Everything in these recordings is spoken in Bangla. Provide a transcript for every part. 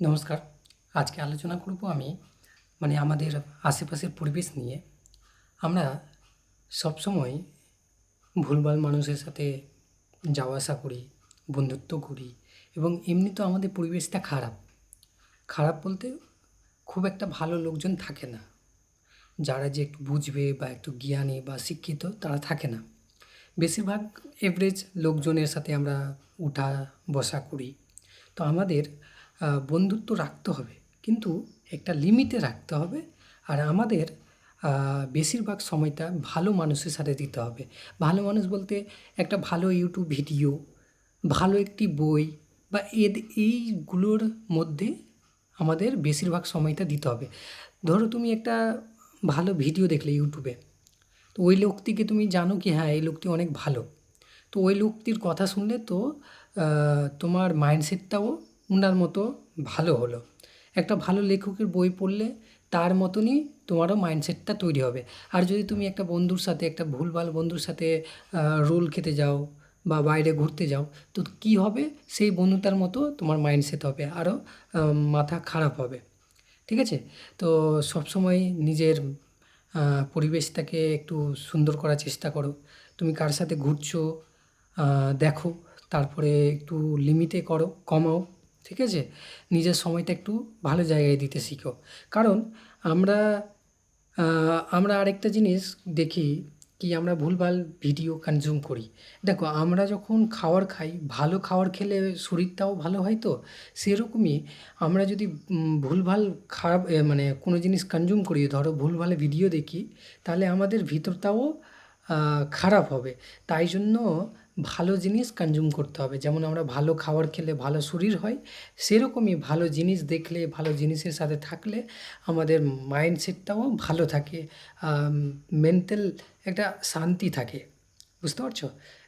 নমস্কার। আজকে আলোচনা করব আমি আমাদের আশেপাশের পরিবেশ নিয়ে। আমরা সবসময় ভুলভাল মানুষের সাথে যাওয়া আসা করি, বন্ধুত্ব করি এবং এমনি তো আমাদের পরিবেশটা খারাপ। খারাপ বলতে খুব একটা ভালো লোকজন থাকে না। যারা যে একটু বুঝবে বা একটু জ্ঞানী বা শিক্ষিত তারা থাকে না। বেশিরভাগ এভারেজ লোকজনের সাথে আমরা উঠা বসা করি। তো আমাদের বন্ধুত্ব রাখতে হবে, কিন্তু একটা লিমিটে রাখতে হবে। আর আমাদের বেশিরভাগ সময়টা ভালো মানুষের সাথে দিতে হবে। ভালো মানুষ বলতে একটা ভালো ইউটিউব ভিডিও, ভালো একটি বই বা এইগুলোর মধ্যে আমাদের বেশিরভাগ সময়টা দিতে হবে। ধরো তুমি একটা ভালো ভিডিও দেখলে ইউটিউবে, তো ওই লোকটিকে তুমি জানো কি হ্যাঁ এই লোকটি অনেক ভালো। তো ওই লোকটির কথা শুনলে তো তোমার মাইন্ডসেটটাও উনার মতো ভালো হলো। একটা ভালো লেখকের বই পড়লে তার মতনই তোমারও মাইন্ডসেটটা তৈরি হবে। আর যদি তুমি একটা বন্ধুর সাথে একটা ভুলভাল বন্ধুর সাথে রোল খেতে যাও বা বাইরে ঘুরতে যাও, তো কী হবে, সেই বন্ধুটার মতো তোমার মাইন্ডসেট হবে, আরও মাথা খারাপ হবে। ঠিক আছে? তো সবসময় নিজের পরিবেশটাকে একটু সুন্দর করার চেষ্টা করো। তুমি কার সাথে ঘুরছো দেখো, তারপরে একটু লিমিটে করো, কমাও। ঠিক আছে? নিজের সময়টা একটু ভালো জায়গায় দিতে শিখো। কারণ আমরা আমরা আরেকটা জিনিস দেখি কি, আমরা ভুলভাল ভিডিও কনজিউম করি। দেখো, আমরা যখন খাবার খাই, ভালো খাবার খেলে শরীরটাও ভালো হয়। তো সেরকমই আমরা যদি ভুলভাল খারাপ কোনো জিনিস কনজিউম করি, ধরো ভুলভাল ভিডিও দেখি, তাহলে আমাদের ভিতরটাও খারাপ হবে। তাই জন্য ভালো জিনিস কনজিউম করতে হবে। যেমন আমরা ভালো খাবার খেলে ভালো শরীর হয়, সেরকমই ভালো জিনিস দেখলে, ভালো জিনিসের সাথে থাকলে আমাদের মাইন্ডসেটটাও ভালো থাকে, মেন্টাল একটা শান্তি থাকে। বুঝতে পারছো?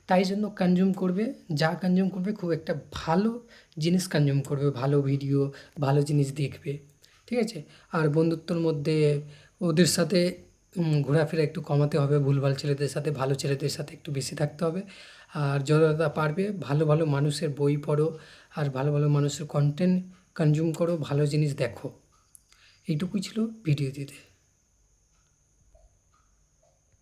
তাই জন্য কনজিউম করবে, যা কনজিউম করবে খুব একটা ভালো জিনিস কনজিউম করবে, ভালো ভিডিও, ভালো জিনিস দেখবে। ঠিক আছে? আর বন্ধুত্বর মধ্যে ওদের সাথে ঘোরাফেরা একটু কমাতে হবে। ভুলভাল ছেলেদের সাথে ভালো ছেলেদের সাথে একটু বেশি থাকতে হবে। আর যতটা পারবে ভালো ভালো মানুষের বই পড়ো, আর ভালো ভালো মানুষের কন্টেন্ট কনজিউম করো, ভালো জিনিস দেখো। এইটুকুই ছিল ভিডিওটিতে।